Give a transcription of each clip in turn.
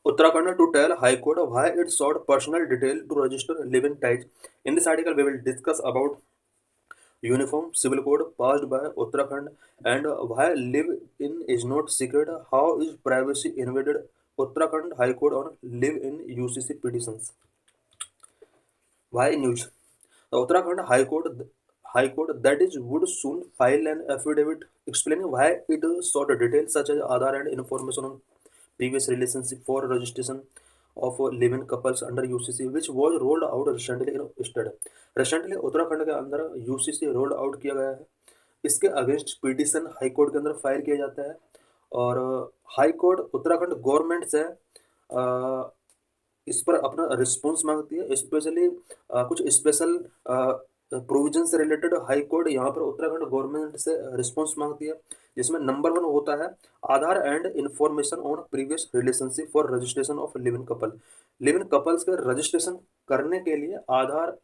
Uttarakhand to tell High Court why it sought personal detail to register live-in ties. In this article, we will discuss about Uniform Civil Code passed by Uttarakhand and why live-in is not secret. How is privacy invaded? Uttarakhand High Court on live-in UCC petitions. Why news? The Uttarakhand High Court that is would soon file an affidavit explaining why it sought details such as Aadhaar and information on previous relationship for registration of live-in couples under UCC, which was rolled out recently in state. Recently Uttarakhand के अंदर UCC rolled out किया गया है। इसके against petition high court के अंदर file किया जाता है और हाई कोर्ट उत्तराखंड गवर्नमेंट से इस पर अपना रिस्पॉन्स मांगती है, स्पेशली कुछ स्पेशल प्रोविजन से रिलेटेड हाई कोर्ट यहाँ पर उत्तराखंड गवर्नमेंट से रिस्पॉन्स मांगती है, जिसमें नंबर 1 होता है Aadhaar and information on previous relationship for registration of live in couple. Live in couples का रजिस्ट्रेशन करने के लिए आधार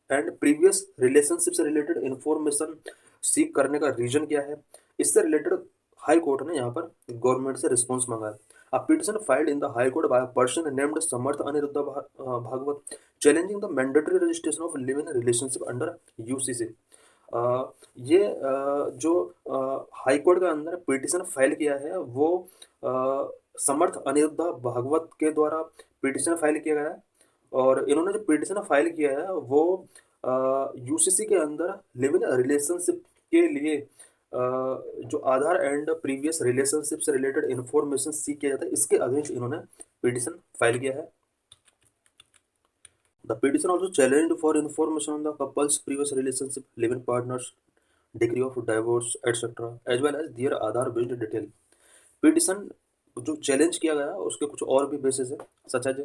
एंड प्रीवियस रिलेशनशिप से रिलेटेड इंफॉर्मेशन सीख करने का रीजन क्या है, इससे रिलेटेड हाई कोर्ट ने यहाँ पर गवर्नमेंट से रिस्पॉन्स मांगा है। A petition filed in the High Court by a person named Samarth Aniruddha Bhagwat challenging the mandatory registration of live-in relationship under UCC। ये जो हाई कोर्ट के अंदर पिटिशन फाइल किया है वो समर्थ अनिरुद्धा भागवत के द्वारा पिटिशन फाइल किया गया है और इन्होंने जो पिटिशन फाइल किया है वो यूसीसी के अंदर लिव इन रिलेशनशिप के लिए जो आधार एंड प्रीवियस रिलेशनशिप से रिलेटेड इंफॉर्मेशन सीख किया जाता है, इसके अगेंस्ट इन्होंने पिटिशन फाइल किया है। The petition also challenged for information on the couples previous relationship, live in partners, degree of divorce etcetera as well as their Aadhaar based detail. Petition जो चैलेंज किया गया उसके कुछ और भी बेसिस है, सच एज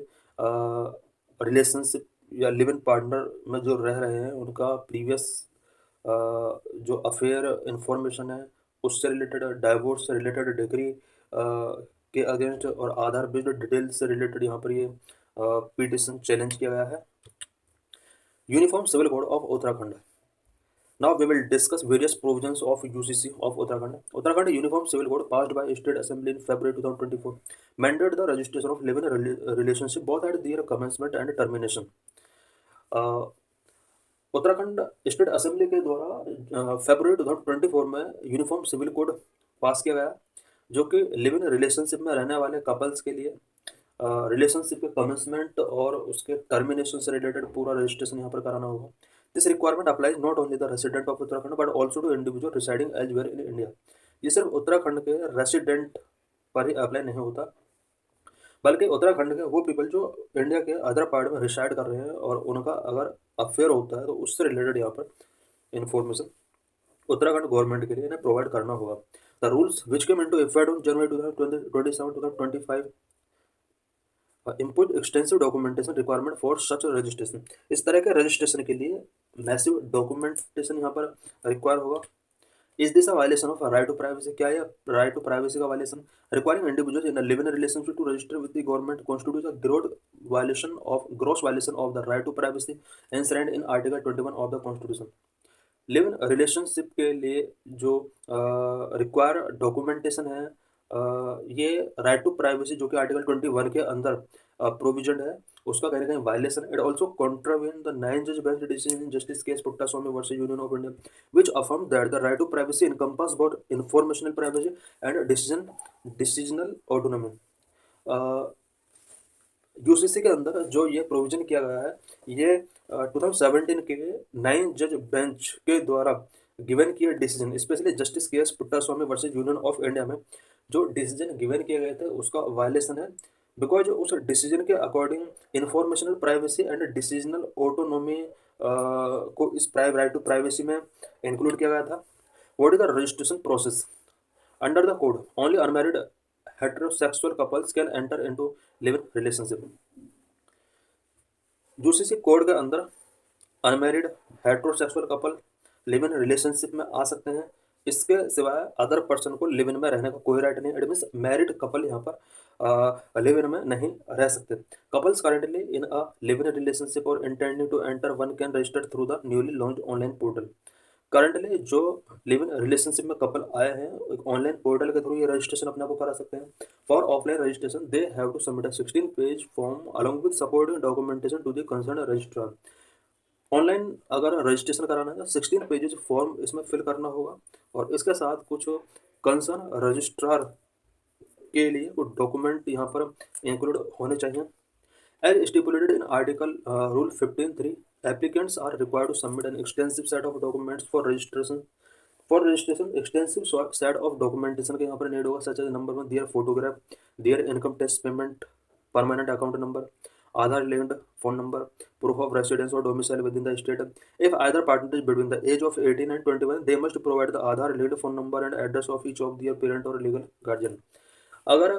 रिलेशनशिप या लिव इन पार्टनर में जो रह रहे हैं उनका प्रीवियस जो अफेयर इंफॉर्मेशन है उससे रिलेटेड, डाइवोर्स से रिलेटेड डिग्री के अगेंस्ट और आधार बेस्ड डिटेल से रिलेटेड यहाँ पर ये पिटिशन चैलेंज किया गया है। Uniform civil code of Uttarakhand. Now we will discuss various provisions of UCC of Uttarakhand. Uttarakhand Uniform Civil Code passed by State Assembly in February 2024 mandated the registration of live-in relationship both at their commencement and termination. Uttarakhand state assembly के द्वारा फरवरी 2024 में uniform civil code पास किया गया जो कि live in relationship में रहने वाले कपल्स के लिए रिलेशनशिप के कमेंसमेंट और उसके टर्मिनेशन से रिलेटेड पूरा रजिस्ट्रेशन यहाँ पर कराना होगा। This requirement applies not only the resident of Uttarakhand but also to individual residing elsewhere in India. ये सिर्फ उत्तराखंड के रेसिडेंट पर ही अप्लाई नहीं होता बल्कि उत्तराखंड के वो पीपल जो इंडिया के अदर पार्ट में रिसाइड कर रहे हैं और उनका अगर अफेयर होता है तो उससे रिलेटेड यहाँ पर इंफॉर्मेशन उत्तराखंड गवर्नमेंट के लिए इन्हें प्रोवाइड करना होगा। The rules which came into effect on January 2025 impose extensive documentation requirement for such registration. इस तरह के रजिस्ट्रेशन के लिए मैसिव डॉक्यूमेंटेशन यहाँ पर रिक्वायर होगा। Is this a violation of right to privacy? क्या यह राइट टू प्राइवेसी का violation? Requiring individual in live in relationship to register with the government constitute a gross violation of the right to privacy enshrined in article 21 of the constitution. Live in relationship के लिए जो require documentation है ये right to privacy जो कि article 21 के अंदर provision है उसका कहीं ना कहीं वायलेशन। इट ऑल्सो कॉन्ट्रावेन द 9 जज bench decision in justice case पुट्टा Swami versus union of India which affirmed that the right to privacy encompass both informational privacy and decisional autonomy। UCC के अंदर जो ये प्रोविजन किया गया है ये 2017 के 9 जज बेंच के द्वारा गिवन किए decision, specially justice case पुट्टा Swami versus union of India में जो डिसीजन गिवन किए गए थे उसका वायलेशन है, बिकॉज उस डिसीजन के according informational privacy and decisional autonomy को इस राइट टू प्राइवेसी में इंक्लूड किया गया था। What is the registration process under the code? Only unmarried heterosexual couples can enter into live-in relationship। UCC code के अंदर unmarried heterosexual couple live in relationship में आ सकते हैं, इसके सिवाय अदर पर्सन को लिव इन में रहने का कोई राइट नहीं। इट मीन्स मैरिड कपल यहाँ पर लिव इन में नहीं रह सकते। Couples currently in a live in relationship और intending to enter one can register through the newly launch online portal. Currently जो लिव इन रिलेशनशिप में कपल आए हैं, एक ऑनलाइन पोर्टल के थ्रू ये रजिस्ट्रेशन अपने आप को करा सकते हैं। For offline registration they have to submit a 16 page form along with supporting documentation to the concern registrar. Online अगर रजिस्ट्रेशन कराना है तो 16 पेजेज फॉर्म इसमें फिल करना होगा, और इसके साथ कुछ कंसर्न रजिस्ट्रार के लिए कुछ डॉक्यूमेंट यहाँ पर इंक्लूड होने चाहिए। As stipulated in article rule 15(3), applicants are required to submit an extensive set of documents for registration। For registration extensive set of documentation के यहाँ पर नीड होगा, such as number 1 their photograph, their income tax payment, permanent account number, Aadhaar linked phone number, proof of residence और domicile within the state. If either partner is between the age of 18 and 21 they must provide the Aadhaar linked phone number and address of each of their parent और legal guardian. अगर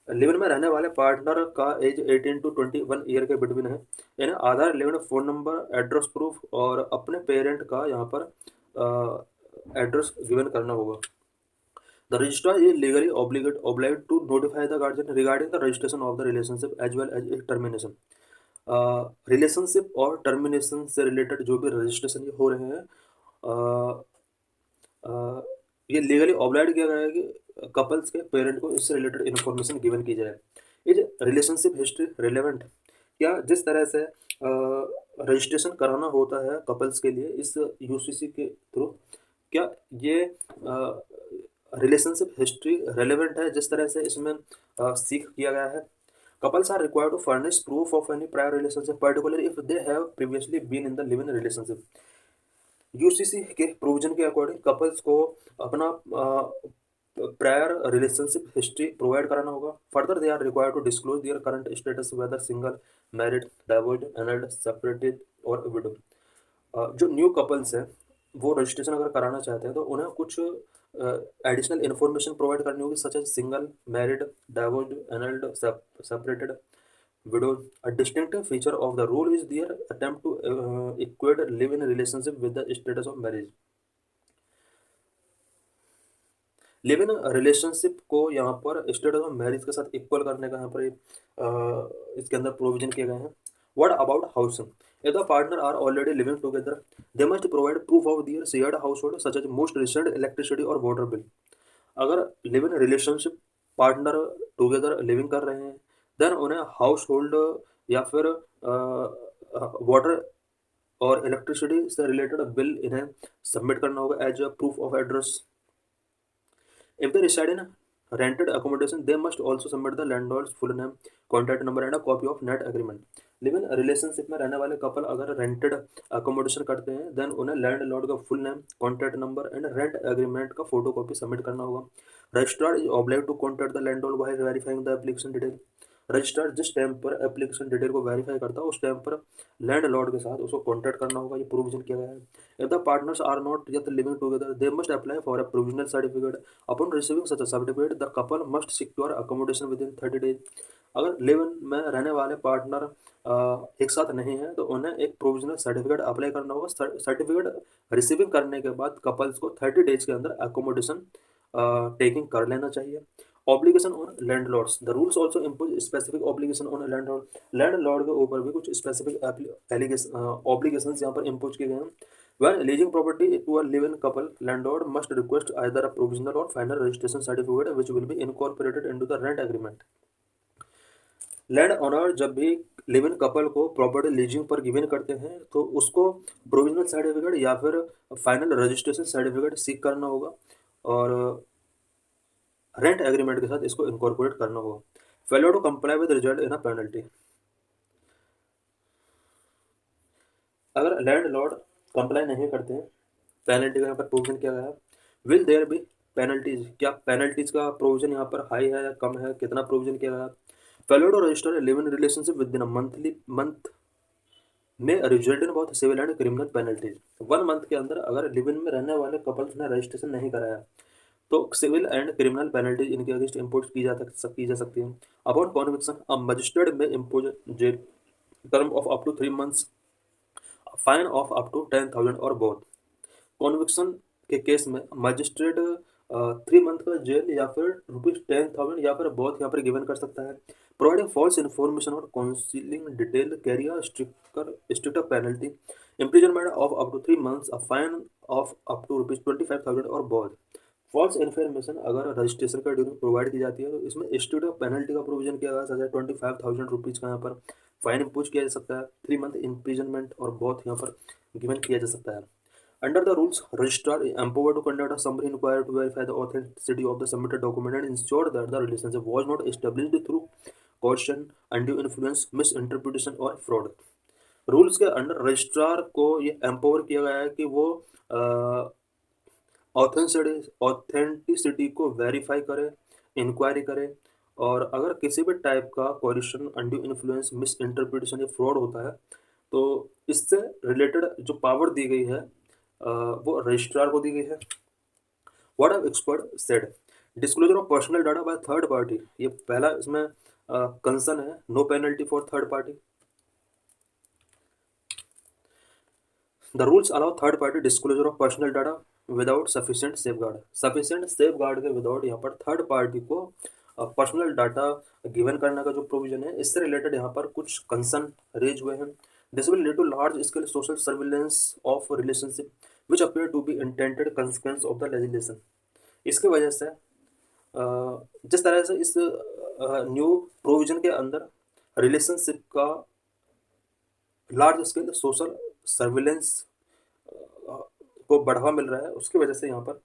live in में रहने वाले partner का age 18 to 21 year के between है, यानी Aadhaar linked phone number, address proof और अपने पेरेंट का यहाँ पर एड्रेस गिवन करना होगा। The registrar is legally obliged to notify the guardian regarding the registration of the relationship as well as it termination. Relationship और टर्मिनेशन से रिलेटेड जो भी रजिस्ट्रेशन ये हो रहे हैं, ये लीगली ऑब्लाइड किया गया है कि कपल्स के पेरेंट को इससे रिलेटेड इन्फॉर्मेशन गिवन की जाए। Is relationship history relevant? क्या जिस तरह से रजिस्ट्रेशन कराना होता है कपल्स के लिए इस यूसीसी के थ्रू, क्या ये रिलेशनशिप हिस्ट्री रेलेवेंट है जिस तरह से इसमें सीख किया गया है? Couples are required to furnish proof of any prior relationship particularly if they have previously been in the live in relationship. UCC के प्रोविजन के अकॉर्डिंग कपल्स को अपना प्रायर रिलेशनशिप हिस्ट्री प्रोवाइड कराना होगा। Further they are required to disclose their current status whether single, married, divorced, annulled, separated और widow. जो new couples हैं वो रजिस्ट्रेशन अगर कराना चाहते हैं तो उन्हें कुछ एडिशनल इन्फॉर्मेशन प्रोवाइड करनी होगी, such as single, married, divorced, annulled, separated, widowed. A distinctive feature of the rule is their attempt to equate live-in relationship with the status of marriage। Live in relationship को यहाँ पर status of marriage के साथ equal करने का यहाँ पर इसके अंदर प्रोविजन किए गए हैं। What about housing? If the partner are already living together they must provide proof of their shared household such as most recent electricity और वाटर बिल। अगर live in relationship partner together living कर रहे हैं then उन्हें house hold या फिर water और electricity से रिलेटेड बिल इन्हें सबमिट करना होगा as a proof of address. If they reside in rented accommodation, they must also submit the landlord's full name, contact number and a copy of net agreement। Live in relationship में रहने वाले couple अगर rented accommodation करते हैं then उन्हें landlord का full name, contact number and rent agreement का photocopy submit करना होगा। Registrar is obliged to contact the landlord while verifying the application detail. Registrar जिस टाइम पर एप्लीकेशन डिटेल को वेरीफाई करता है उस टाइम पर लैंडलॉर्ड के साथ उसको कॉन्टैक्ट करना होगा, ये प्रोविजन किया गया है। If the partners are not yet living together they must apply for a provisional certificate। upon receiving such a certificate the couple must secure accommodation within 30 days। अगर लिव इन में रहने वाले पार्टनर एक साथ नहीं है तो उन्हें एक प्रोविजनल सर्टिफिकेट अप्लाई करना होगा। सर्टिफिकेट रिसीविंग करने के बाद कपल्स को 30 डेज के अंदर एकोमोडेशन टेकिंग कर लेना चाहिए। Obligation on landlords the rules also impose specific obligation on landlord. Landlord के ऊपर भी कुछ स्पेसिफिक ऑब्लिगेशन यहाँ पर इम्पोज किए गए हैं। When leasing property to a live-in couple, landlord must request either a provisional or final registration certificate which will be incorporated into the rent agreement। Land owner जब भी लिव इन कपल को property leasing पर given करते हैं तो उसको provisional certificate या फिर फाइनल रजिस्ट्रेशन सर्टिफिकेट सीक करना होगा और रेंट एग्रीमेंट के साथ इसको इनकॉर्पोरेट करना होगा। Failure to comply with result in a penalty. अगर लैंडलॉर्ड कंप्लाई नहीं करते हैं, पेनल्टी का यहाँ पर प्रोविजन किया गया है। Will there be penalties? क्या पेनल्टीज का प्रोविजन यहाँ पर हाई है या कम है, कितना प्रोविजन किया गया है? Failure to register live in relationship with in a month may result in बहुत civil and criminal penalties. 1 month के अंदर अगर लिव इन में रहने वाले कपल्स ने रजिस्ट्रेशन नहीं कराया तो सिविल एंड क्रिमिनल पेनल्टीज इनके अगेंस्ट इम्पोज की जा सकती है। Upon conviction a magistrate may impose jail term of up to 3 months, fine of up to 10,000 और बोथ। कॉन्विक्शन के केस में मजिस्ट्रेट 3 मंथ का जेल या फिर ₹10,000 या फिर बोथ यहाँ पर गिवन कर सकता है। प्रोवाइडिंग फॉल्स इन्फॉर्मेशन और counselling detail carry a stricter penalty, imprisonment of up to 3 months, a fine of up to ₹25,000 और both। फॉल्स इन्फॉर्मेशन अगर रजिस्ट्रेशन का ड्यूरिंग प्रोवाइड की जाती है तो इसमें स्ट्रिक्ट पेनल्टी का प्रोविजन किया गया है, सजा ₹25,000 का यहाँ पर फाइन इम्पोज किया जा सकता है, 3 मंथ इम्प्रिजनमेंट और बहुत यहाँ पर गिवन किया जा सकता है। Under the rules, registrar is empowered to conduct a summary inquiry to verify the authenticity of the submitted document and ensure that the relationship was not established through coercion, undue influence, misinterpretation और fraud। Rules के under registrar को ये empower किया गया है कि वो authenticity को वेरीफाई करे, इंक्वायरी करे, और अगर किसी भी टाइप का कोरिशन, अनड्यू इन्फ्लुएंस, मिस इंटरप्रिटेशन या फ्रॉड होता है तो इससे रिलेटेड जो पावर दी गई है वो रजिस्ट्रार को दी गई है। What have expert said, disclosure of personal data by third party, ये पहला इसमें कंसर्न है, no penalty for third party. The rules allow third party disclosure of personal data without sufficient safeguard। Sufficient safeguard के without यहाँ पर third party को personal data given करने का जो प्रोविजन है, इससे रिलेटेड यहाँ पर कुछ कंसर्न रेज हुए हैं। This will lead to large scale social surveillance of relationship which appear to be intended consequence of the legislation. इसकी वजह से जिस तरह से इस न्यू प्रोविजन के अंदर रिलेशनशिप का लार्ज स्केल सोशल सर्विलेंस को बढ़ावा मिल रहा है, उसकी वजह से यहाँ पर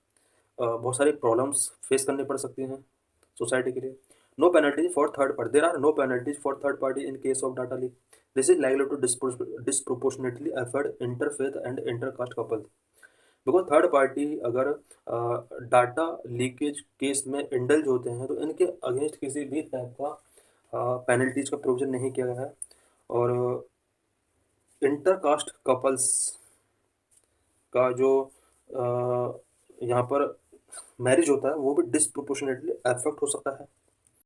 बहुत सारी प्रॉब्लम्स फेस करनी पड़ सकती हैं सोसाइटी के लिए। No penalties for third party, there are no penalties for third party in case of data leak. This is likely to disproportionately affect interfaith and intercaste couple. Because third party अगर data leakage case में indulge होते हैं तो इनके against किसी भी type का penalties का प्रोविजन नहीं किया गया है, और इंटरकास्ट कपल्स का जो यहाँ पर मैरिज होता है वो भी डिस्प्रोपोर्शनेटली अफेक्ट हो सकता है।